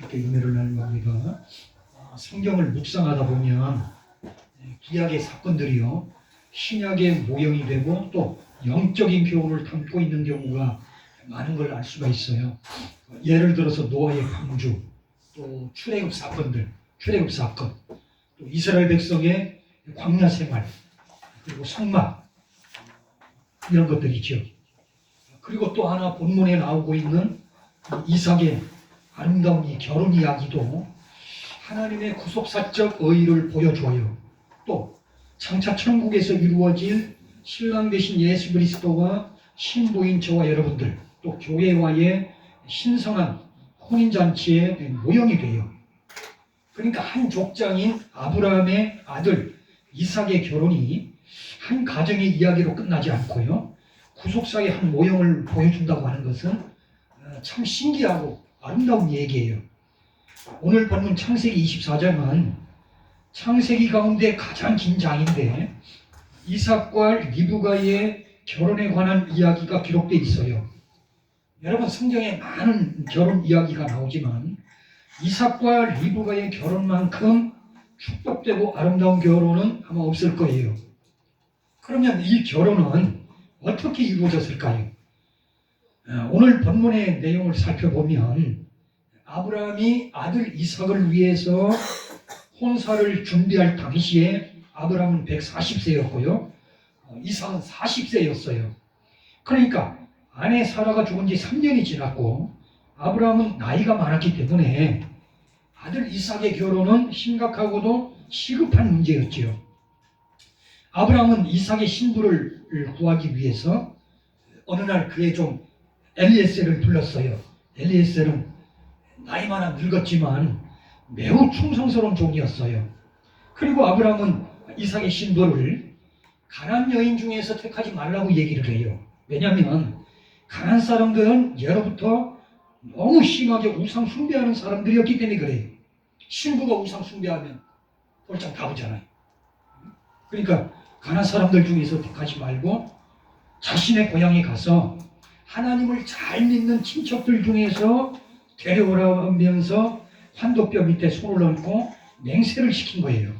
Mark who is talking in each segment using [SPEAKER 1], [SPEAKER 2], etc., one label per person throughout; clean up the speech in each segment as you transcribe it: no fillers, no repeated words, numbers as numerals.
[SPEAKER 1] 그렇게 은혜를 나누합니다. 성경을 묵상하다 보면 구약의 사건들이요 신약의 모형이 되고 또 영적인 교훈을 담고 있는 경우가 많은 걸 알 수가 있어요. 예를 들어서 노아의 방주, 또 출애굽 사건들, 출애굽 사건, 또 이스라엘 백성의 광야 생활, 그리고 성막 이런 것들이죠. 그리고 또 하나 본문에 나오고 있는 이삭의 아름다운 이 결혼 이야기도 하나님의 구속사적 의의를 보여줘요. 또 장차 천국에서 이루어질 신랑 되신 예수 그리스도와 신부인 저와 여러분들, 또 교회와의 신성한 혼인잔치의 모형이 돼요. 그러니까 한 족장인 아브라함의 아들 이삭의 결혼이 한 가정의 이야기로 끝나지 않고요, 구속사의 한 모형을 보여준다고 하는 것은 참 신기하고 아름다운 얘기예요. 오늘 본문 창세기 24장은 창세기 가운데 가장 긴 장인데 이삭과 리브가의 결혼에 관한 이야기가 기록되어 있어요. 여러분, 성경에 많은 결혼 이야기가 나오지만 이삭과 리브가의 결혼만큼 축복되고 아름다운 결혼은 아마 없을 거예요. 그러면 이 결혼은 어떻게 이루어졌을까요? 오늘 본문의 내용을 살펴보면 아브라함이 아들 이삭을 위해서 혼사를 준비할 당시에 아브라함은 140세였고요. 이삭은 40세였어요. 그러니까 아내 사라가 죽은 지 3년이 지났고 아브라함은 나이가 많았기 때문에 아들 이삭의 결혼은 심각하고도 시급한 문제였지요. 아브라함은 이삭의 신부를 구하기 위해서 어느 날 그의 좀 엘리에셀을 불렀어요. 엘리에셀은 나이 많아 늙었지만 매우 충성스러운 종이었어요. 그리고 아브라함은 이삭의 신부를 가나안 여인 중에서 택하지 말라고 얘기를 해요. 왜냐하면 가나안 사람들은 예로부터 너무 심하게 우상 숭배하는 사람들이었기 때문에 그래요. 신부가 우상 숭배하면 꼴짱 다부잖아요. 그러니까 가나안 사람들 중에서 택하지 말고 자신의 고향에 가서 하나님을 잘 믿는 친척들 중에서 데려오라 하면서 환도뼈 밑에 손을 얹고 맹세를 시킨 거예요.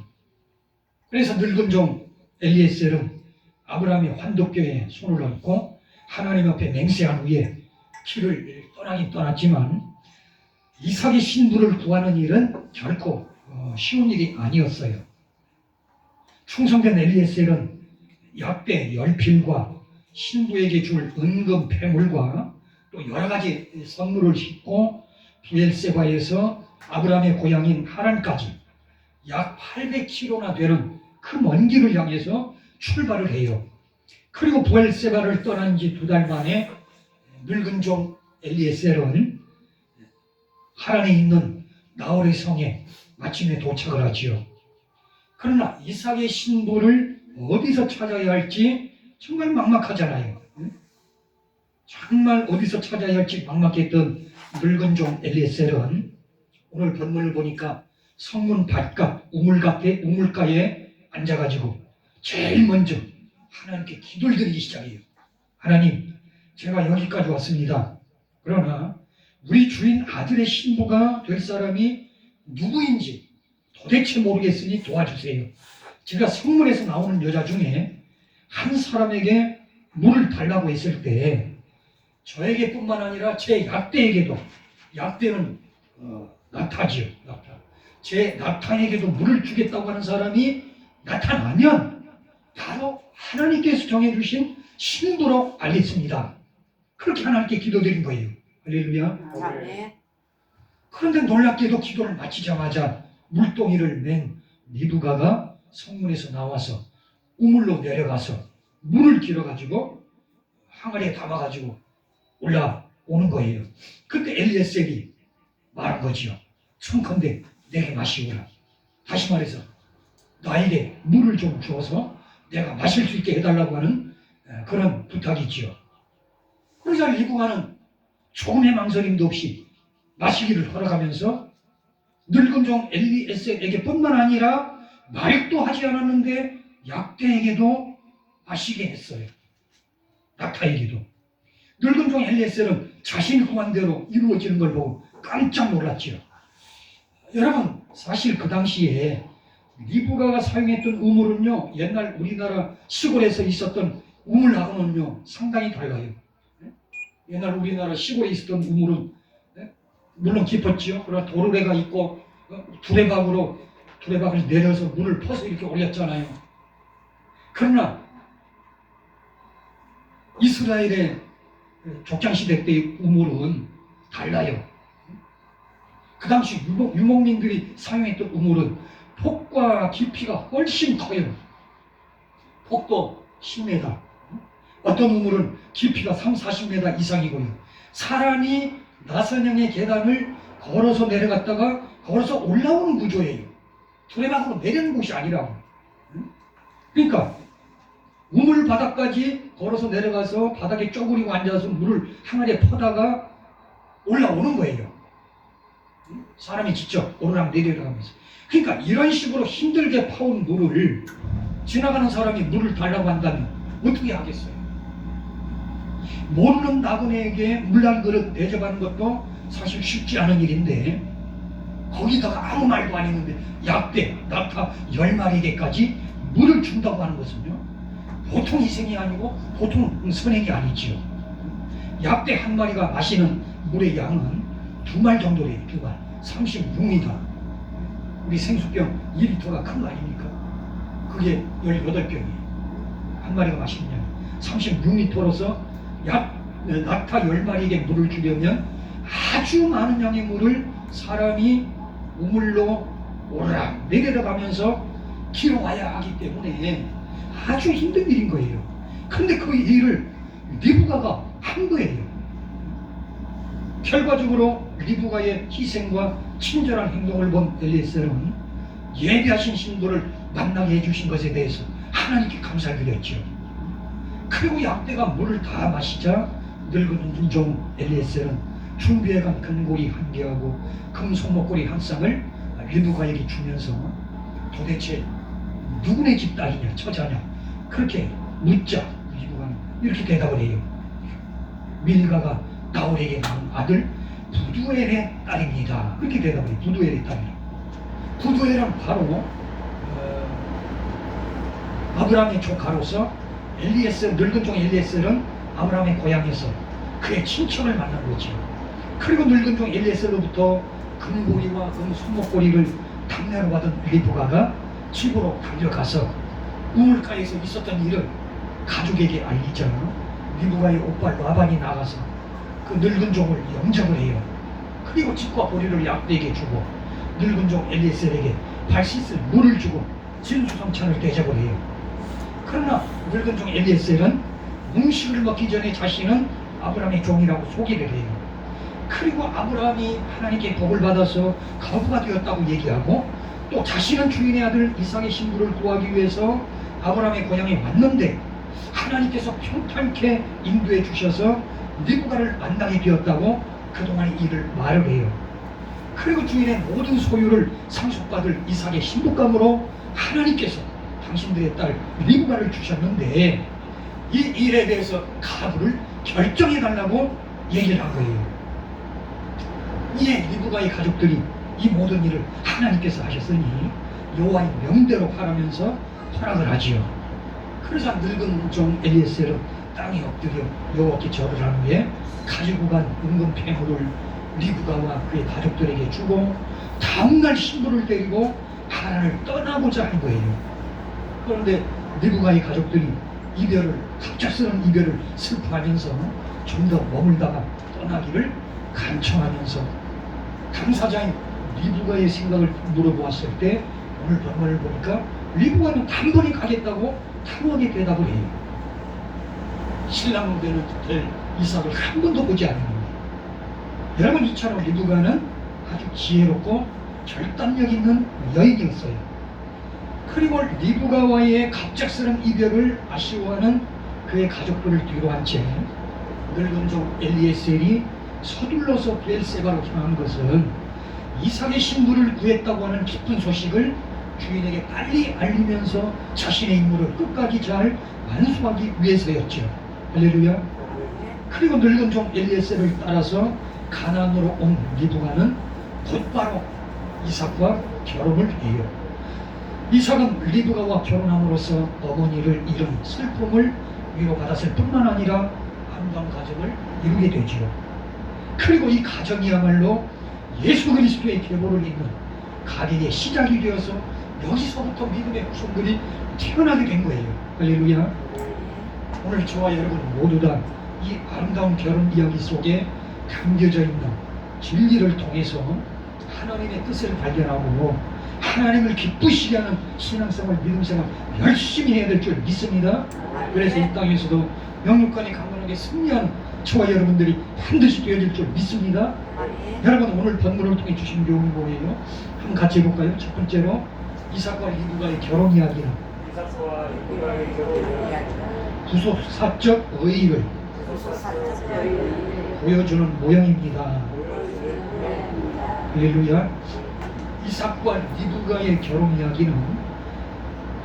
[SPEAKER 1] 그래서 늙은 종 엘리에셀은 아브라함의 환도뼈에 손을 얹고 하나님 앞에 맹세한 후에 길을 떠나긴 떠났지만 이삭의 신부를 구하는 일은 결코 쉬운 일이 아니었어요. 충성된 엘리에셀은 약대 열필과 신부에게 줄 은금 폐물과 또 여러 가지 선물을 싣고 브엘세바에서 아브라함의 고향인 하란까지 약 800km나 되는 그 먼 길을 향해서 출발을 해요. 그리고 브엘세바를 떠난 지 2달 만에 늙은 종 엘리에셀은 하란에 있는 나홀의 성에 마침내 도착을 하지요. 그러나 이삭의 신부를 어디서 찾아야 할지 정말 막막하잖아요. 정말 어디서 찾아야 할지 막막했던 늙은 종 엘리에셀은 오늘 본문을 보니까 성문 밭값 우물가에 앉아가지고 제일 먼저 하나님께 기도를 드리기 시작해요. 하나님, 제가 여기까지 왔습니다. 그러나 우리 주인 아들의 신부가 될 사람이 누구인지 도대체 모르겠으니 도와주세요. 제가 성문에서 나오는 여자 중에 한 사람에게 물을 달라고 했을 때 저에게 뿐만 아니라 제 약대에게도, 약대는 나타지요. 제 나타에게도 물을 주겠다고 하는 사람이 나타나면 바로 하나님께서 정해주신 신부로 알겠습니다. 그렇게 하나님께 기도드린 거예요. 할렐루야. 그런데 놀랍게도 기도를 마치자마자 물동이를 맨 리브가가 성문에서 나와서 우물로 내려가서 물을 길어가지고 항아리에 담아가지고 올라오는 거예요. 그때 엘리에셀이 말한 거지요. 청컨대 내게 마시오라. 다시 말해서 나에게 물을 좀 주어서 내가 마실 수 있게 해달라고 하는 그런 부탁이지요. 그러자 리브가는 조금의 망설임도 없이 마시기를 허락하면서 늙은 종 엘리에셀에게 뿐만 아니라 말도 하지 않았는데 약대에게도 마시게 했어요. 낙타에게도. 늙은 종 엘리에셀은 자신이 구한 대로 이루어지는 걸 보고 깜짝 놀랐지요. 여러분, 사실 그 당시에 리브가가 사용했던 우물은요, 옛날 우리나라 시골에서 있었던 우물하고는요 상당히 달라요. 옛날 우리나라 시골에 있었던 우물은 물론 깊었지요. 그러나 도르래가 있고 두레박을 내려서 물을 퍼서 이렇게 올렸잖아요. 그러나 이스라엘의 족장시대 때의 우물은 달라요. 그 당시 유목민들이 사용했던 우물은 폭과 깊이가 훨씬 커요. 폭도 10m, 어떤 우물은 깊이가 30-40m 이상이고요. 사람이 나선형의 계단을 걸어서 내려갔다가 걸어서 올라오는 구조예요. 두레박으로 내리는 곳이 아니라고. 그러니까 우물 바닥까지 걸어서 내려가서 바닥에 쪼그리고 앉아서 물을 항아리에 퍼다가 올라오는 거예요. 사람이 직접 오르락 내리락 하면서. 그러니까 이런 식으로 힘들게 파온 물을 지나가는 사람이 물을 달라고 한다면 어떻게 하겠어요? 모르는 나그네에게 물 한 그릇 대접하는 것도 사실 쉽지 않은 일인데, 거기다가 아무 말도 안 했는데 약대, 낙타 10마리에게까지 물을 준다고 하는 것은요, 보통 희생이 아니고 보통 선행이 아니지요. 약대 한 마리가 마시는 물의 양은 2말 정도래요. 2말 36m. 우리 생수병 2리터가 큰 거 아닙니까? 그게 18병이에요. 한 마리가 마시는 양 36리터로서 낙타 10마리에게 물을 주려면 아주 많은 양의 물을 사람이 우물로 오르락 내려가면서 길어와야 하기 때문에 아주 힘든 일인 거예요. 그런데 그 일을 리브가가 한 거예요. 결과적으로 리브가의 희생과 친절한 행동을 본 엘리에셀은 예비하신 신부를 만나게 해주신 것에 대해서 하나님께 감사를 드렸죠. 그리고 약대가 물을 다 마시자 늙은 종 엘리에셀은 준비해간 금고리 1개하고 금손목고리 1쌍을 리브가에게 주면서 도대체 누구네 집 딸이냐, 처자냐, 그렇게 묻자 리브가는 이렇게 대답을 해요. 밀가가 나홀에게 낳은 아들 부두엘의 딸입니다. 그렇게 대답을 해요. 부두엘의 딸이라. 부두엘은 바로 아브라함의 조카로서 엘리에셀, 늙은 종 엘리에셀은 아브라함의 고향에서 그의 친척을 만난 거지. 그리고 늙은 종 엘리에셀로부터 금고리와 금손목고리를 당나로 받은 리브가가 집으로 달려가서 우물가에서 있었던 일을 가족에게 알리자 리브가의 오빠 라반이 나가서 그 늙은 종을 영접을 해요. 그리고 집과 보리를 약대에게 주고 늙은 종 엘리에셀에게 발 씻을 물을 주고 진수성찬을 대접을 해요. 그러나 늙은 종 엘리에셀은 음식을 먹기 전에 자신은 아브라함의 종이라고 소개를 해요. 그리고 아브라함이 하나님께 복을 받아서 과부가 되었다고 얘기하고 또 자신은 주인의 아들 이삭의 신부를 구하기 위해서 아브라함의 고향에 왔는데 하나님께서 평탄케 인도해 주셔서 리브가를 만나게 되었다고 그동안의 일을 말을 해요. 그리고 주인의 모든 소유를 상속받을 이삭의 신부감으로 하나님께서 당신들의 딸 리브가를 주셨는데 이 일에 대해서 가부를 결정해 달라고 얘기를 한 거예요. 이에 리브가의 가족들이 이 모든 일을 하나님께서 하셨으니 여호와의 명대로 하라면서 허락을 하지요. 그러자 늙은 종 엘리에셀은 땅에 엎드려 여호와께 절을 한 후에 가지고 간 은금 폐물을 리브가와 그의 가족들에게 주고 다음날 신부를 데리고 하란을 떠나고자 한 거예요. 그런데 리브가의 가족들이 갑작스러운 이별을 슬퍼하면서 좀 더 머물다가 떠나기를 간청하면서 당사자인 리브가의 생각을 물어보았을 때 오늘 본문을 보니까 리브가는 단번에 가겠다고 탕하게 대답을 해요. 신랑 될 이삭을 한 번도 보지 않는 겁니다. 여러분, 이처럼 리브가는 아주 지혜롭고 결단력 있는 여인이었어요. 그리고 리브가와의 갑작스러운 이별을 아쉬워하는 그의 가족들을 뒤로 한 채 늙은 종 엘리에셀이 서둘러서 브엘세바로 향한 것은 이삭의 신부를 구했다고 하는 기쁜 소식을 주인에게 빨리 알리면서 자신의 임무를 끝까지 잘 완수하기 위해서였죠. 할렐루야. 그리고 늙은 종 엘리에셀을 따라서 가나안으로 온 리브가는 곧바로 이삭과 결혼을 해요. 이삭은 리브가와 결혼함으로써 어머니를 잃은 슬픔을 위로받았을 뿐만 아니라 아름다운 가정을 이루게 되지요. 그리고 이 가정이야말로 예수 그리스도의 계보를 잇는 가게의 시작이 되어서 여기서부터 믿음의 후손들이 태어나게 된 거예요. 할렐루야. 오늘 저와 여러분 모두 다 이 아름다운 결혼 이야기 속에 담겨져 있는 진리를 통해서 하나님의 뜻을 발견하고 하나님을 기쁘시게 하는 신앙생활, 믿음생활 열심히 해야 될 줄 믿습니다. 그래서 이 땅에서도 영육간에 강건하게 승리하는 저와 여러분들이 반드시 되어질 줄 믿습니다. 여러분 오늘 본문을 통해 주신 교훈이 뭐예요? 한번 같이 해볼까요? 첫 번째로 이삭과 리브가의 결혼 이야기는 구속사적 의의를 보여주는 모양입니다. 할렐루야. 이삭과 리브가의 결혼 이야기는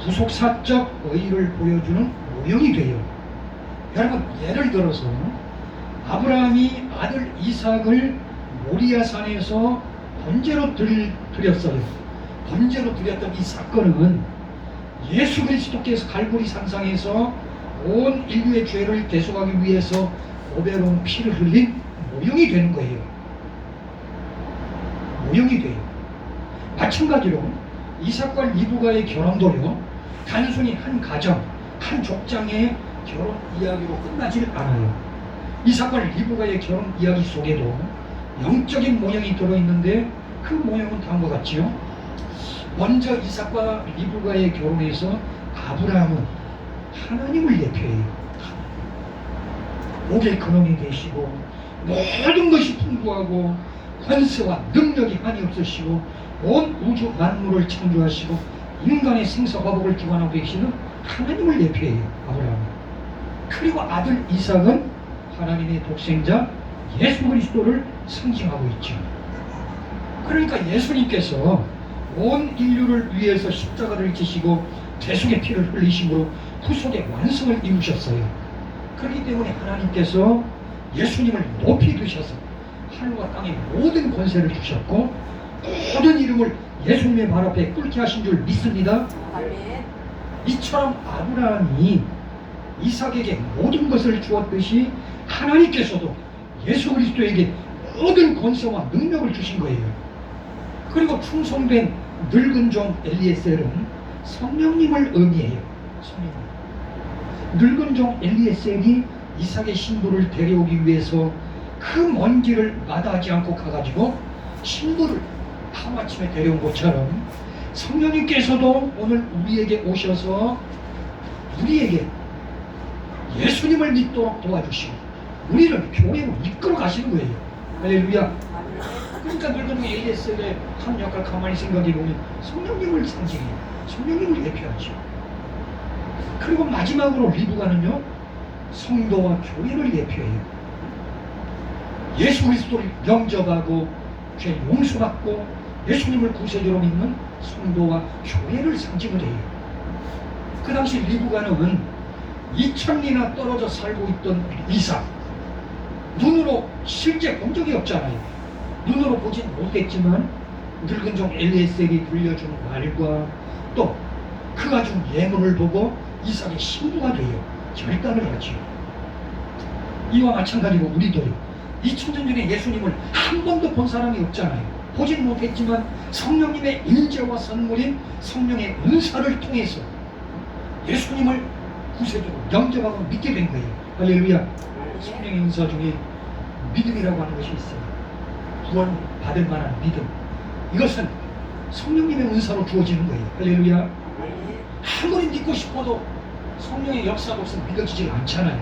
[SPEAKER 1] 구속사적 의의를 보여주는 모형이 돼요. 여러분 예를 들어서 아브라함이 아들 이삭을 모리아산에서 번제로 드렸어요. 번제로 드렸던 이 사건은 예수 그리스도께서 갈보리 산상에서 온 인류의 죄를 대속하기 위해서 보배로운 피를 흘린 모형이 되는 거예요. 모형이 돼요. 마찬가지로 이삭과 리브가의 결혼도요, 단순히 한 가정, 한 족장의 결혼 이야기로 끝나질 않아요. 이삭과 리브가의 결혼 이야기 속에도 영적인 모형이 들어있는데 그 모형은 다음과 같지요. 먼저 이삭과 리브가의 결혼에서 아브라함은 하나님을 대표해요. 목의 근원이 되시고 모든 것이 풍부하고 권세와 능력이 한이 없으시고 온 우주 만물을 창조하시고 인간의 생사화복을 주관하고 계시는 하나님을 대표해요. 아브라함은. 그리고 아들 이삭은 하나님의 독생자 예수 그리스도를 상징하고 있죠. 그러니까 예수님께서 온 인류를 위해서 십자가를 지시고 대속의 피를 흘리심으로 구속의 완성을 이루셨어요. 그렇기 때문에 하나님께서 예수님을 높이 두셔서 하늘과 땅의 모든 권세를 주셨고 모든 이름을 예수님의 발 앞에 꿇게 하신 줄 믿습니다. 이처럼 아브라함이 이삭에게 모든 것을 주었듯이 하나님께서도 예수 그리스도에게 모든 권세와 능력을 주신 거예요. 그리고 충성된 늙은 종 엘리에셀은 성령님을 의미해요. 성령님. 늙은 종 엘리에셀이 이삭의 신부를 데려오기 위해서 그 먼 길을 마다하지 않고 가가지고 신부를 하루아침에 데려온 것처럼 성령님께서도 오늘 우리에게 오셔서 우리에게 예수님을 믿도록 도와주시고 우리를 교회로 이끌어 가시는 거예요. 할렐루야. 그러니까 늙은 종 엘리에셀의 한 역할 가만히 생각해 보면 성령님을 상징해요. 성령님을 대표하죠. 그리고 마지막으로 리브가는요, 성도와 교회를 대표해요. 예수 그리스도를 영접하고 죄 용서받고 예수님을 구세주로 믿는 성도와 교회를 상징을 해요. 그 당시 리브가는 2000리나 떨어져 살고 있던 이삭, 눈으로 실제 본 적이 없잖아요. 눈으로 보진 못했지만 늙은 종 엘리에셀이 들려준 말과 또 그가 준 예물을 보고 이삭의 신부가 되어 결단을 하지요. 이와 마찬가지로 우리도 2000년 전에 예수님을 한 번도 본 사람이 없잖아요. 보진 못했지만 성령님의 인재와 선물인 성령의 은사를 통해서 예수님을 구세주로 영접하고 믿게 된 거예요. 할렐루야. 성령의 은사 중에 믿음이라고 하는 것이 있어요. 구원 받을 만한 믿음. 이것은 성령님의 은사로 주어지는 거예요. 할렐루야. 아무리 믿고 싶어도 성령의 역사가 없으면 믿어지지 않잖아요.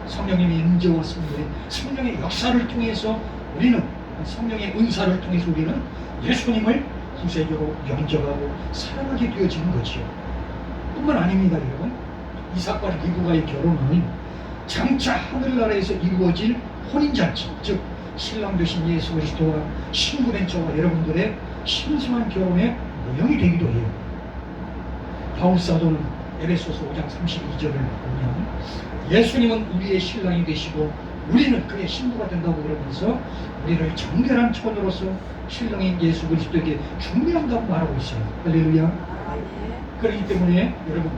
[SPEAKER 1] 성령님의 인재와 선물인 성령의 역사를 통해서 우리는 성령의 은사를 통해서 우리는 예수님을 구세주로 영접하고 사랑하게 되어지는 거지요. 뿐만 아닙니다, 여러분. 이삭과 리브가의 결혼은 장차 하늘나라에서 이루어질 혼인잔치, 즉 신랑 되신 예수 그리스도와 신부된 저와 여러분들의 신성한 결혼의 모형이 되기도 해요. 바울 사도는 에베소서 5장 32절을 보면 예수님은 우리의 신랑이 되시고 우리는 그의 신부가 된다고 그러면서 우리를 정결한 처녀로서 신령인 예수 그리스도에게 준비한다고 말하고 있어요. 할렐루야. 그렇기 때문에 여러분,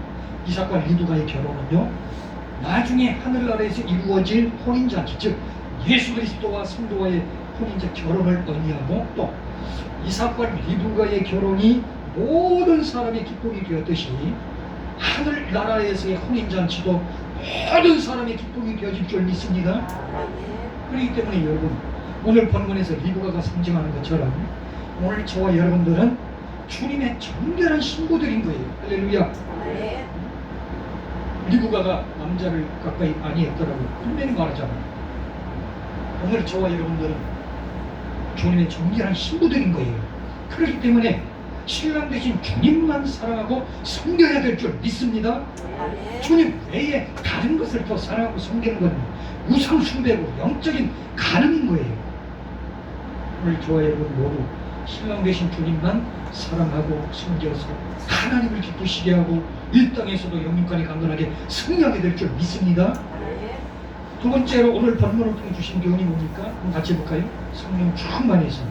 [SPEAKER 1] 이삭과 리브가의 결혼은요, 나중에 하늘나라에서 이루어질 혼인잔치, 즉 예수 그리스도와 성도와의 혼인자 결혼을 의미하고, 또 이삭과 리브가의 결혼이 모든 사람의 기쁨이 되었듯이 하늘나라에서의 혼인잔치도 모든 사람의 기쁨이 되어질 줄 믿습니다. 그렇기 때문에 여러분, 오늘 본문에서 리브가가 상징하는 것처럼 오늘 저와 여러분들은 주님의 정결한 신부들인 거예요. 할렐루야. 리브가가 남자를 가까이 아니했더라고 분명히 말하잖아요. 오늘 저와 여러분들은 주님의 정결한 신부들인 거예요. 그렇기 때문에 신랑 대신 주님만 사랑하고 섬겨야 될 줄 믿습니다. 주님 외에 다른 것을 더 사랑하고 섬기는 건 우상 숭배고 영적인 간음인 거예요. 오늘 저와 여러분 모두 신랑 되신 주님만 사랑하고 섬겨서 하나님을 기쁘시게 하고 이 땅에서도 영육간에 강건하게 승리하게 될 줄 믿습니다. 두 번째로 오늘 본문을 통해 주신 교훈이 뭡니까? 한번 같이 해볼까요? 성령 충만해서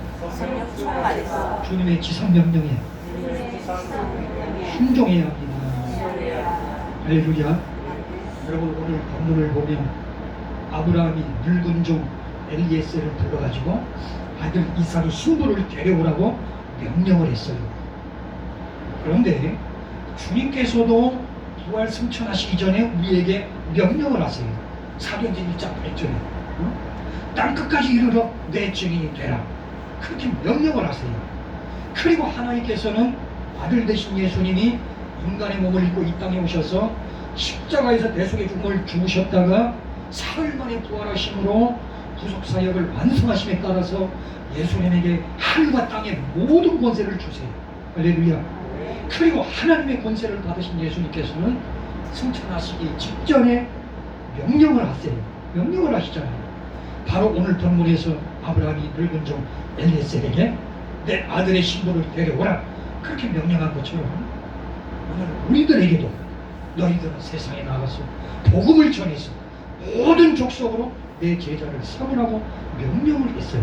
[SPEAKER 1] 주님의 지상명령에 순종해야 합니다. 할렐루야. 여러분, 오늘 본문을 보면 아브라함이 늙은 종 엘리에셀을 불러가지고 아들 이삭의 신부를 데려오라고 명령을 했어요. 그런데 주님께서도 부활 승천하시기 전에 우리에게 명령을 하세요. 사도행전 1장 8절에 땅 끝까지 이르러 내 증인이 되라, 그렇게 명령을 하세요. 그리고 하나님께서는 아들 되신 예수님이 인간의 몸을 입고 이 땅에 오셔서 십자가에서 대속의 죽음을 죽으셨다가 사흘 만에 부활하심으로 구속사역을 완성하심에 따라서 예수님에게 하늘과 땅의 모든 권세를 주세요. 할렐루야. 그리고 하나님의 권세를 받으신 예수님께서는 승천하시기 직전에 명령을 하세요. 명령을 하시잖아요. 바로 오늘 본문에서 아브라함이 늙은 종 엘리에셀에게 내 아들의 신부를 데려오라, 그렇게 명령한 것처럼 오늘 우리들에게도 너희들은 세상에 나가서 복음을 전해서 모든 족속으로 내 제자를 삼으라고 명령을 했어요.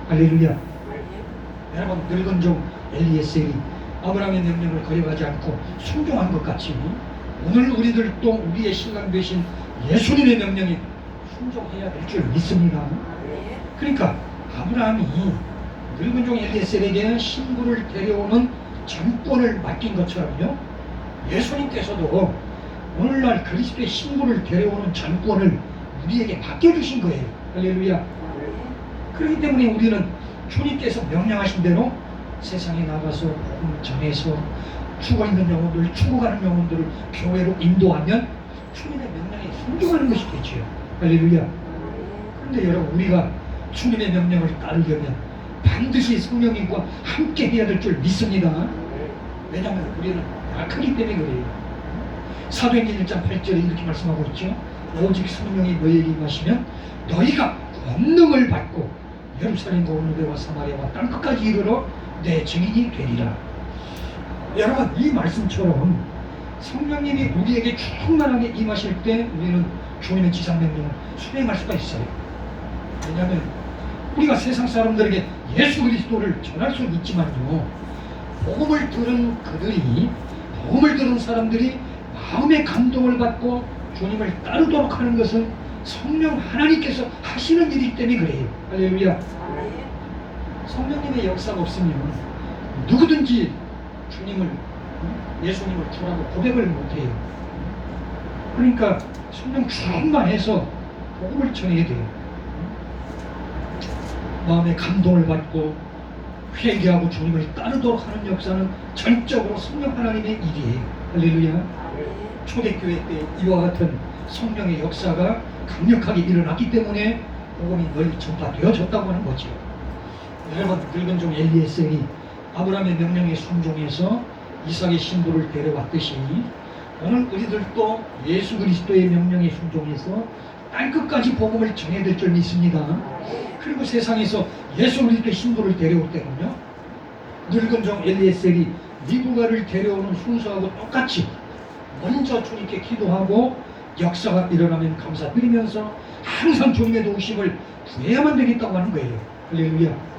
[SPEAKER 1] 할렐루야. 여러분, 늙은 종 엘리에셀이 아브라함의 명령을 거역하지 않고 순종한 것 같이 오늘 우리들도 우리의 신랑 되신 예수님의 명령에 순종해야 될 줄 믿습니다. 그러니까 아브라함이 늙은 종 엘리에셀에게 신부를 데려오는 전권을 맡긴 것처럼요, 예수님께서도 오늘날 그리스도의 신부를 데려오는 전권을 우리에게 맡겨주신 거예요. 할렐루야. 그렇기 때문에 우리는 주님께서 명령하신 대로 세상에 나가서 복음을 전해서 죽어있는 영혼들, 죽어가는 영혼들을 교회로 인도하면 주님의 명령에 순종하는 것이 되지요. 할렐루야. 그런데 여러분, 우리가 주님의 명령을 따르려면 반드시 성령님과 함께 해야 될 줄 믿습니다. 왜냐하면 우리는 약하기 때문에 그래요. 사도행전 1장 8절에 이렇게 말씀하고 있죠. 오직 성령이 너희에게 임하시면 너희가 권능을 받고 예루살렘과 온 유대와 사마리아와 땅끝까지 이르러 내 증인이 되리라. 여러분, 이 말씀처럼 성령님이 우리에게 충만하게 임하실 때 우리는 주님의 지상명령을 수행할 수가 있어요. 왜냐하면 우리가 세상 사람들에게 예수 그리스도를 전할 수는 있지만요, 복음을 들은 사람들이 마음의 감동을 받고 주님을 따르도록 하는 것은 성령 하나님께서 하시는 일이기 때문에 그래요. 할렐루야. 성령님의 역사가 없으면 누구든지 주님을, 예수님을 주라고 고백을 못해요. 그러니까 성령 충만해서 복음을 전해야 돼요. 마음의 감동을 받고 회개하고 주님을 따르도록 하는 역사는 전적으로 성령 하나님의 일이에요. 할렐루야. 초대교회 때 이와 같은 성령의 역사가 강력하게 일어났기 때문에 복음이 널리 전파되어졌다고 하는 거죠. 여러분, 늙은 종 엘리에셀이 아브라함의 명령에 순종해서 이삭의 신부를 데려왔듯이 오늘 우리들도 예수 그리스도의 명령에 순종해서 땅끝까지 복음을 전해야 될 줄 믿습니다. 그리고 세상에서 예수 그리스도의 신부를 데려올 때는요, 늙은 종 엘리에셀이 리브가를 데려오는 순서하고 똑같이 먼저 주님께 기도하고 역사가 일어나면 감사드리면서 항상 주님의 도우심을 구해야만 되겠다고 하는 거예요. 할렐루야.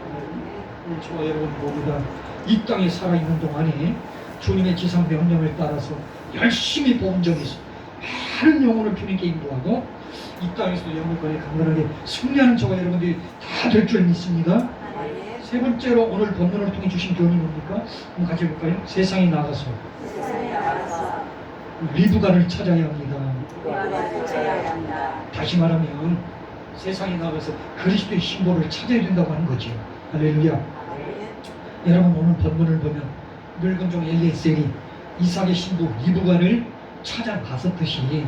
[SPEAKER 1] 저와 여러분 모두 다 이 땅에 살아있는 동안에 주님의 지상 명령을 따라서 열심히 복음 전해서 많은 영혼을 주님께 인도하고 이 땅에서도 영혼권에 강건하게 승리하는 저와 여러분들이 다 될 줄 믿습니다. 세 번째로 오늘 본문을 통해 주신 교훈이 뭡니까? 한번 같이 볼까요? 세상에 나가서 리브가를 찾아야 합니다. 다시 말하면 세상에 나가서 그리스도의 신보를 찾아야 된다고 하는 거죠. 할렐루야. 여러분 오늘 본문을 보면 늙은 종 엘리에셀이 이삭의 신부 리브가를 찾아갔었듯이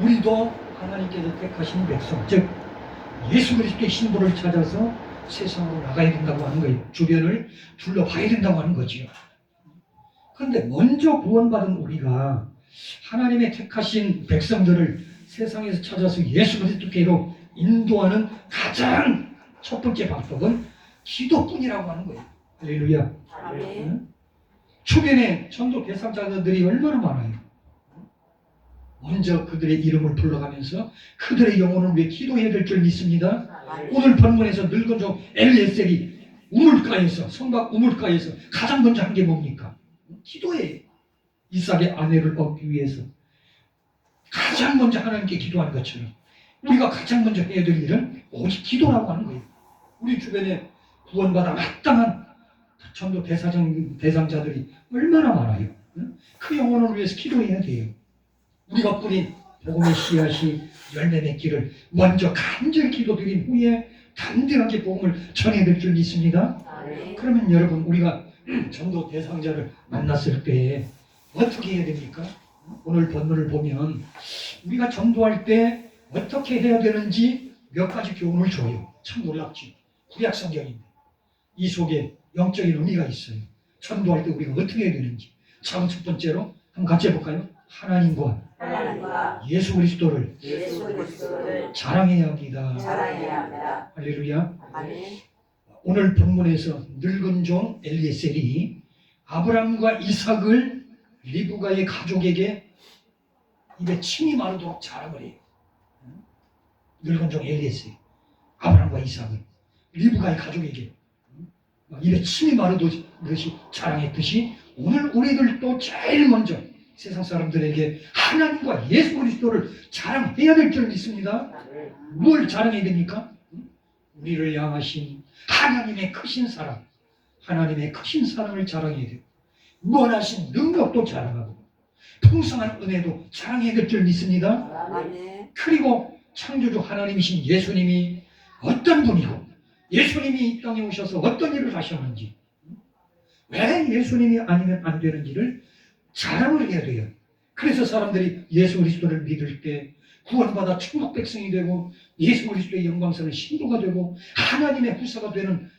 [SPEAKER 1] 우리도 하나님께서 택하신 백성, 즉 예수 그리스도의 신부를 찾아서 세상으로 나가야 된다고 하는 거예요. 주변을 둘러봐야 된다고 하는 거지요. 그런데 먼저 구원받은 우리가 하나님의 택하신 백성들을 세상에서 찾아서 예수 그리스도께로 인도하는 가장 첫 번째 방법은 기도뿐이라고 하는 거예요. 할렐루야. 응? 주변에 전도 대상자들이 얼마나 많아요. 먼저 그들의 이름을 불러가면서 그들의 영혼을 위해 기도해야 될 줄 믿습니다. 오늘 본문에서 늙은 종 엘리에셀이 우물가에서 성박 우물가에서 가장 먼저 한 게 뭡니까? 기도예요. 이삭의 아내를 얻기 위해서 가장 먼저 하나님께 기도하는 것처럼 우리가 가장 먼저 해야 될 일은 오직 기도라고 하는 거예요. 우리 주변에 구원받아 마땅한 전도 대상자들이 얼마나 많아요. 그 영혼을 위해서 기도해야 돼요. 우리가 뿌린 복음의 씨앗이 열매 맺기를 먼저 간절히 기도드린 후에 단단하게 복음을 전해야 될 줄 믿습니다. 그러면 여러분 우리가 전도 대상자를 만났을 때 어떻게 해야 됩니까? 오늘 본문을 보면 우리가 전도할 때 어떻게 해야 되는지 몇 가지 교훈을 줘요. 참 놀랍죠. 구약 성경인데 이 속에 영적인 의미가 있어요. 전도할 때 우리가 어떻게 해야 되는지. 첫 번째로 한번 같이 해볼까요? 하나님과 예수 그리스도를 자랑해야 합니다. 할렐루야. 오늘 본문에서 늙은 종 엘리에셀이 아브람과 이삭을 리브가의 가족에게 입에 침이 마르도록 자랑을 해요. 늙은 종 엘리에셀, 아브람과 이삭을 리브가의 가족에게 입에 침이 마르듯이 자랑했듯이 오늘 우리들도 제일 먼저 세상 사람들에게 하나님과 예수 그리스도를 자랑해야 될 줄 믿습니다. 뭘 자랑해야 됩니까? 우리를 향하신 하나님의 크신 사랑, 하나님의 크신 사랑을 자랑해야 돼요. 무한하신 능력도 자랑하고 풍성한 은혜도 자랑해야 될 줄 믿습니다. 그리고 창조주 하나님이신 예수님이 어떤 분이고 예수님이 이 땅에 오셔서 어떤 일을 하셨는지, 왜 예수님이 아니면 안 되는지를 자랑을 해야 돼요. 그래서 사람들이 예수 그리스도를 믿을 때 구원받아 천국 백성이 되고 예수 그리스도의 영광스러운 신도가 되고 하나님의 후사가 되는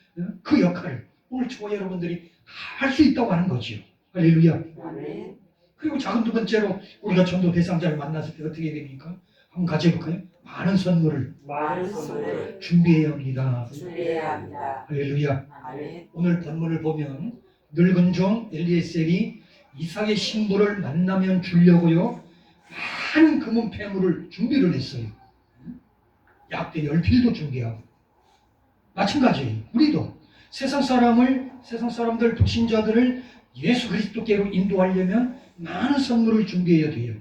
[SPEAKER 1] 그 역할을 오늘 저와 여러분들이 할 수 있다고 하는 거지요. 할렐루야. 그리고 작은 두 번째로 우리가 전도 대상자를 만났을 때 어떻게 됩니까? 한번 같이 해볼까요? 많은 선물을 준비해야 합니다. 할렐루야. 오늘 본문을 보면 늙은 종 엘리에셀이 이삭의 신부를 만나면 주려고요 많은 금은 폐물을 준비를 했어요. 약대 10필도 준비하고 마찬가지예요. 우리도 세상 사람들 불신자들을 예수 그리스도께로 인도하려면 많은 선물을 준비해야 돼요.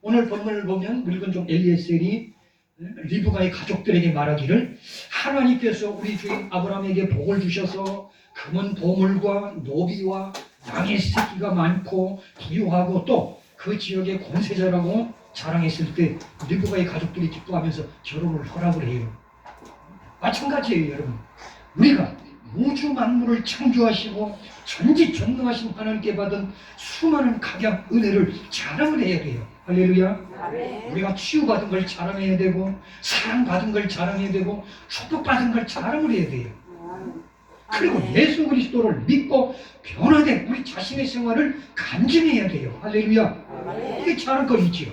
[SPEAKER 1] 오늘 본문을 보면 늙은 종 엘리에셀이 리브가의 가족들에게 말하기를 하나님께서 우리 주인 아브라함에게 복을 주셔서 금은 보물과 노비와 양의 새끼가 많고 부유하고 또 그 지역의 권세자라고 자랑했을 때 리브가의 가족들이 기뻐하면서 결혼을 허락을 해요. 마찬가지예요. 여러분, 우리가 우주 만물을 창조하시고 전지전능하신 하나님께 받은 수많은 각양 은혜를 자랑을 해야 돼요. 할렐루야. 우리가 치유받은 걸 자랑해야 되고 사랑받은 걸 자랑해야 되고 축복받은 걸 자랑을 해야 돼요. 그리고 예수 그리스도를 믿고 변화된 우리 자신의 생활을 간증해야 돼요. 할렐루야. 이게 자랑거리지요.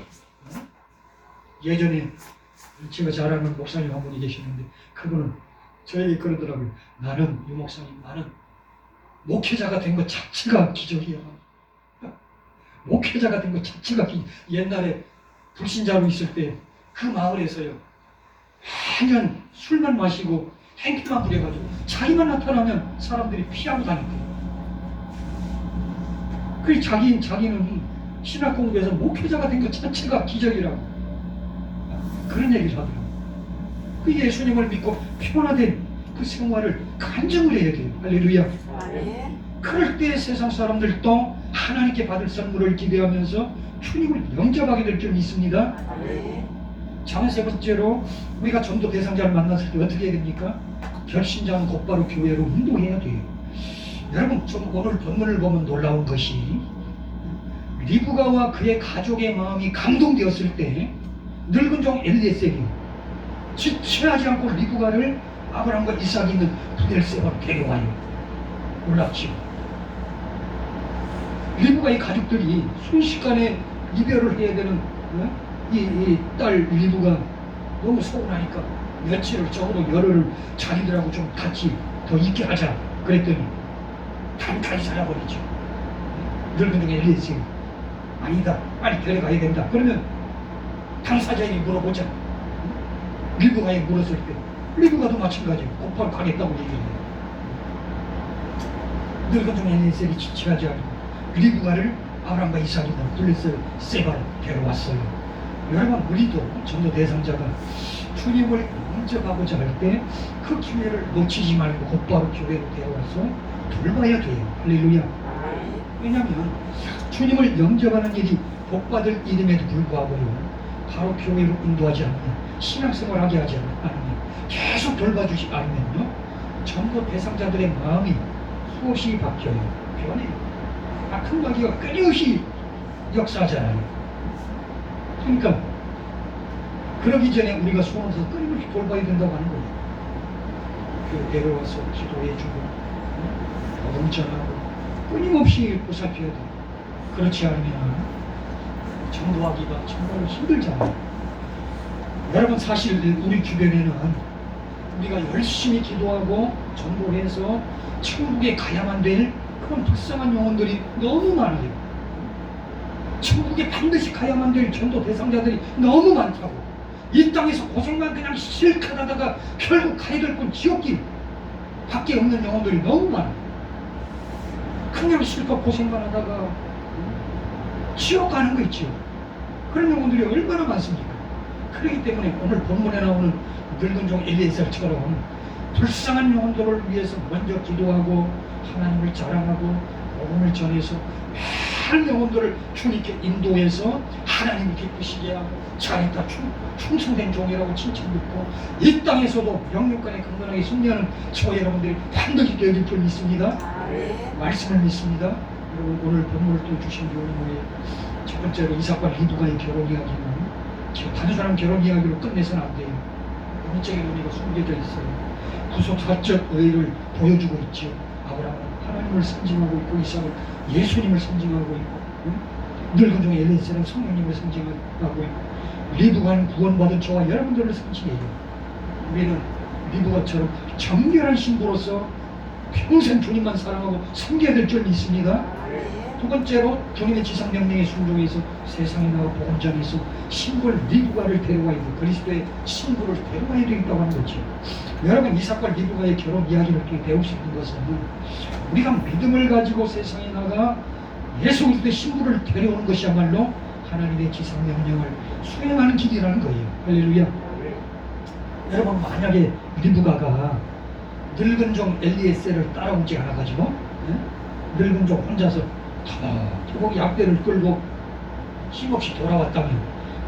[SPEAKER 1] 예전에 제가 잘 아는 목사님 한 분이 계시는데 그분은 저에게 그러더라고요. 나는 유 목사님, 나는 목회자가 된 것 자체가 기적이야. 목회자가 된 것 자체가 옛날에 불신자로 있을 때 그 마을에서요 매년 술만 마시고 행패만 부려가지고 자기만 나타나면 사람들이 피하고 다니고요. 그 자기는 신학 공부에서 목회자가 된 것 자체가 기적이라고 그런 얘기를 하더라고요. 그 예수님을 믿고 변화된 그 생활을 간증을 해야 돼요. 할렐루야. 그럴 때 세상 사람들도 하나님께 받을 선물을 기대하면서 주님을 영접하게 될 줄 믿습니다. 자, 세 번째로 우리가 전도 대상자를 만났을 때 어떻게 해야 됩니까? 결신자는 곧바로 교회로 운동해야 돼요. 여러분, 좀 오늘 본문을 보면 놀라운 것이 리브가와 그의 가족의 마음이 감동되었을 때 늙은 종 엘리에셀이 지체하지 않고 리브가를 아브라함과 이삭이 있는 부엘세바로 데려와요. 놀랍지요. 리브가의 가족들이 순식간에 이별을 해야 되는 이 딸 리브가 너무 서운하니까 며칠을 적어도 열흘을 자기들하고 좀 같이 더 있게 하자 그랬더니 단칼이 살아버리죠. 늙은 종 엘리에셀이 아니다, 빨리 데려가야 된다. 그러면 당사자에게 물어보자. 리브가에 물었을 때 리브가도 마찬가지예요. 곧바로 가겠다고 얘기해요. 늙은 종 엘리에셀이 지체하지 않고 리브가를 아브라함과 이삭이 있는 부엘세바로 데려왔어요. 여러분, 우리도 전도 대상자가 주님을 영접하고자 할 때 그 기회를 놓치지 말고 곧바로 교회로 데려와서 돌봐야 돼요. 할렐루야. 왜냐하면 주님을 영접하는 일이 복받을 일임에도 불구하고요, 바로 교회로 인도하지 않으면, 신앙생활하게 하지 않으면, 계속 돌봐주지 않으면요, 전도 대상자들의 마음이 수없이 바뀌어요. 변해요. 악한 마귀가 끊임없이 역사하잖아요. 그러니까 그러기 전에 우리가 소원해서 끊임없이 돌봐야 된다고 하는 거예요. 교회 데려와서 기도해주고 응전하고 끊임없이 보살펴야 돼요. 그렇지 않으면 전도하기가 정말 힘들잖아요. 여러분, 사실 우리 주변에는 우리가 열심히 기도하고 전도를 해서 천국에 가야만 될 그런 불쌍한 영혼들이 너무 많아요. 천국에 반드시 가야만 될 전도 대상자들이 너무 많다고. 이 땅에서 고생만 그냥 실컷 하다가 결국 가야 될 곳 지옥길 밖에 없는 영혼들이 너무 많아요. 그냥 실컷 고생만 하다가 지옥 가는 거 있죠. 그런 영혼들이 얼마나 많습니까? 그렇기 때문에 오늘 본문에 나오는 늙은 종 엘리에셀처럼 불쌍한 영혼들을 위해서 먼저 기도하고 하나님을 자랑하고 복음을 전해서 많은 영혼들을 주님께 인도해서 하나님이 기쁘시게 하고 잘했다, 충성된 종이라고 칭찬받고 이 땅에서도 영육간에 강건하게 승리하는 저 여러분들이 반드시 되어질 줄 믿습니다. 말씀을 믿습니다. 여러분, 오늘 본문을 또 주신 교훈이 첫 번째로 이삭과 리브가의 결혼 이야기는 다른 사람 결혼 이야기로 끝내서는 안 돼요. 문적인 의미가 숨겨져 있어요. 구속사적 의의를 보여주고 있죠. 아브라함은 하나님을 상징하고 있고 이삭은 예수님을 상징하고 있고, 늙은 종 엘리에셀은 성령님을 상징하고 있고, 리브가는 구원받은 저와 여러분들을 상징해요. 우리는 리브가처럼 정결한 신부로서 평생 주님만 사랑하고 섬겨야 될 줄 믿습니다. 두 번째로 주님의 지상명령에 순종해서 세상에 나가 복음 전해서 신부를 리브가를 데려와야 돼. 그리스도의 신부를 데려와야 되겠다고 하는 거죠. 여러분, 이삭과 리브가의 결혼 이야기를 통해 배울 수 있는 것은 우리가 믿음을 가지고 세상에 나가 예수 그리스도의 신부를 데려오는 것이야말로 하나님의 지상명령을 수행하는 길이라는 거예요. 할렐루야. 여러분, 만약에 리브가가 늙은 종 엘리에셀을 따라오지 않아가지고 늙은 종 혼자서 계속 약대를 끌고 힘없이 돌아왔다면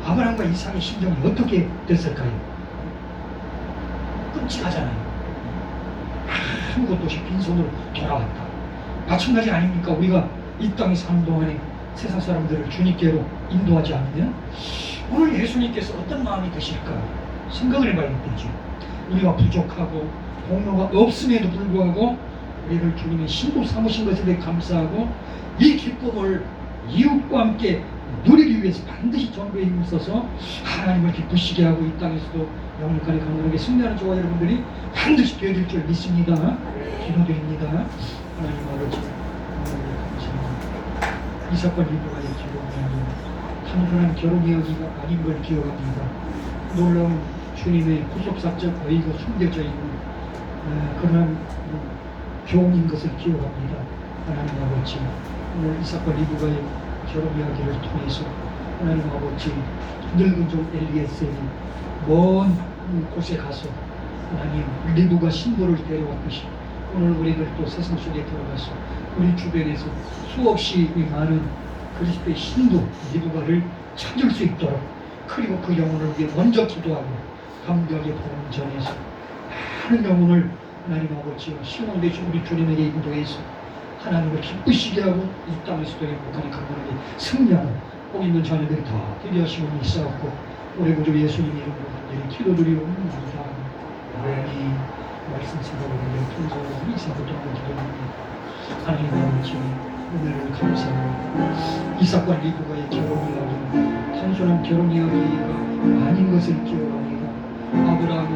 [SPEAKER 1] 아브라함과 이삭의 심정이 어떻게 됐을까요? 끔찍하잖아요. 아무것도 없이 빈손으로 돌아왔다. 마찬가지 아닙니까? 우리가 이 땅에 사는 동안에 세상 사람들을 주님께로 인도하지 않으면 오늘 예수님께서 어떤 마음이 드실까 생각을 해봐야 되죠. 우리가 부족하고 공로가 없음에도 불구하고 우리를 주님의 신부 삼으신 것에 대해 감사하고 이 기쁨을 이웃과 함께 누리기 위해서 반드시 전도에 힘써서 하나님을 기쁘시게 하고 이 땅에서도 영육간에 강건하게 승리하는 저와 여러분들이 반드시 되어질 줄 믿습니다. 기도드립니다. 하나님 아버지, 감사합니다. 이삭과 리브가의 결혼 이야기, 단순한 결혼 이야기가 아닌 걸 기억합니다. 놀라운 주님의 구속사적 의의가 숨겨져 있는 그런 교훈인 것을 기억합니다. 하나님 아버지, 오늘 이삭과 리브가의 결혼 이야기를 통해서 하나님 아버지, 늙은 종 엘리에셀이 먼 곳에 가서 하나님 리브가 신부를 데려왔듯이 오늘 우리들도 세상 속에 들어가서 우리 주변에서 수없이 많은 그리스도의 신부 리브가를 찾을 수 있도록, 그리고 그 영혼을 위해 먼저 기도하고 감격의 복음 전해서 많은 영혼을 하나님 아버지 신앙 되신 우리 주님에게 인도해서 하나님을 기쁘시게 하고 이 땅에서도 행복하게 강건하게 승리하는 복 있는 자녀들이 다 되게 하시고 있사옵고 우리 구주 예수님 이름으로 간절히 기도드리옵나이다. 아멘. 말씀 생각하는 통솔로 이삭부터 한번 기도합니다. 하나님 아버지 은혜를 감사합니다. 이삭과 리브가의 결혼 이야기 단순한 결혼 이야기가 아닌 것을 기억합니다. 아브라함은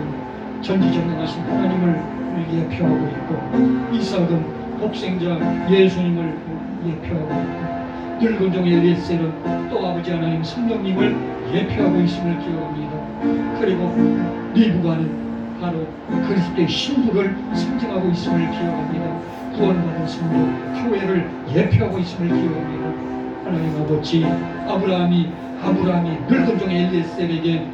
[SPEAKER 1] 전지전능하신 하나님을 예표하고 있고 이삭은 독생자 예수님을 예표하고 있고 늙은 종 엘리에셀은 또 아버지 하나님 성령님을 예표하고 있음을 기억합니다. 그리고 리브가는 바로 그리스도의 신부를 상징하고 있음을 기억합니다. 구원받은 성도 교회를 예표하고 있음을 기억합니다. 하나님 아버지, 아브라함이 늙은 종 엘리에셀에게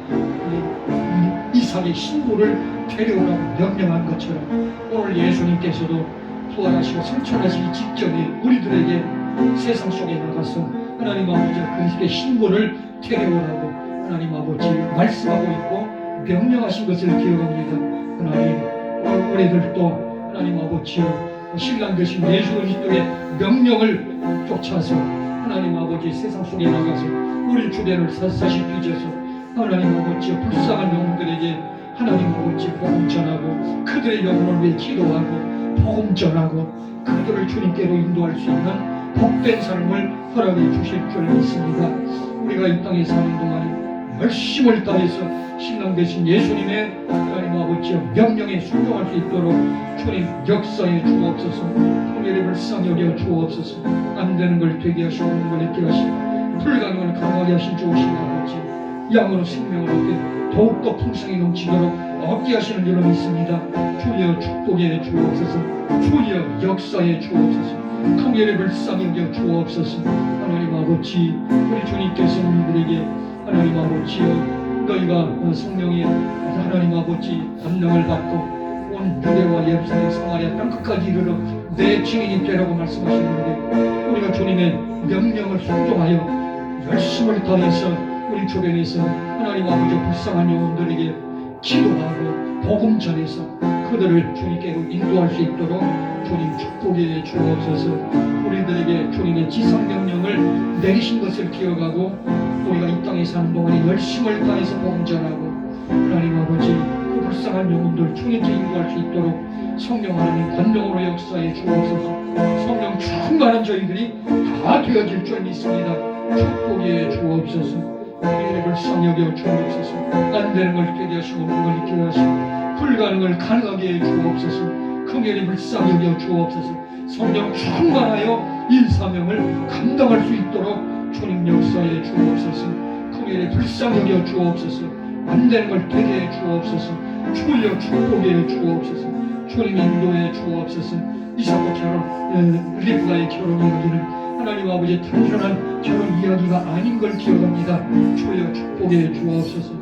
[SPEAKER 1] 이삭의 신부를 데려오라고 명령한 것처럼 오늘 예수님께서도 부활하시고 승천하시기 직전에 우리들에게 세상 속에 나가서 하나님 아버지 그리스도의 신부를 데려오라고 하나님 아버지 말씀하고 있고 명령하신 것을 기억합니다. 하나님 우리들도 하나님 아버지 신랑 되신 예수 그리스도의 명령을 쫓아서 하나님 아버지 세상 속에 나가서 우리 주변을 샅샅이 뒤져서 하나님 아버지 불쌍한 영혼들에게 하나님 아버지 복음 전하고 그들의 영혼을 위해 기도하고 복음 전하고 그들을 주님께로 인도할 수 있는 복된 삶을 허락해 주실 줄 믿습니다. 우리가 이 땅에 사는 동안 열심을 다해서 신랑 되신 예수님의 하나님 아버지 명령에 순종할 수 있도록 주님 역사에 주옵소서. 통일의 불쌍히 여겨 주옵소서. 안 되는 걸 되게 하시고 없는 걸 있게 하시고 불가능을 강하게 하신 주오신 아버지 양으로 생명을 얻게 더욱더 풍성히 넘치도록 얻게 하시는 줄로 믿습니다. 주여 축복에 주옵소서. 주여 역사에 주옵소서. 통일의 불쌍히 여겨 주옵소서. 하나님 아버지 우리 주님께서 우리들에게 하나님 아버지여 너희가 성령의 하나님 아버지 감명을 받고 온 유대와 예루살렘 사마리아 땅끝까지 이르러 내 증인이 되라고 말씀하시는데 우리가 주님의 명령을 순종하여 열심을 다해서 우리 주변에서 하나님 아버지 불쌍한 영혼들에게 기도하고 복음 전해서 그들을 주님께로 인도할 수 있도록 주님 축복해 주옵소서. 우리들에게 주님의 지상명령을 내리신 것을 기억하고 우리가 이 땅에 사는 동안에 열심을 다해서 복음 전하고 하나님 아버지 그 불쌍한 영혼들 주님께 인도할 수 있도록 성령 하나님 권능으로 역사해 주옵소서. 성령 충만한 저희들이 다 되어질 줄 믿습니다. 축복해 주옵소서. 우리의 불쌍히 여겨 주옵소서. 안 되는 걸 되게 하시고 없는 걸 있게 하시고 불가능을 가능하게 해 주옵소서. 긍휼히 불쌍히 여겨 주옵소서. 성령 충만하여 이 사명을 감당할 수 있도록 주님 역사에 주옵소서. 긍휼히 불쌍히 여겨 주옵소서. 안 되는 걸 되게 해 주옵소서. 주여 축복해 주옵소서. 주님 인도해 주옵소서. 이삭과 리브가의 결혼 이야기는 하나님 아버지 단순한 결혼 이야기가 아닌 걸 기억합니다. 주여 축복해 주옵소서.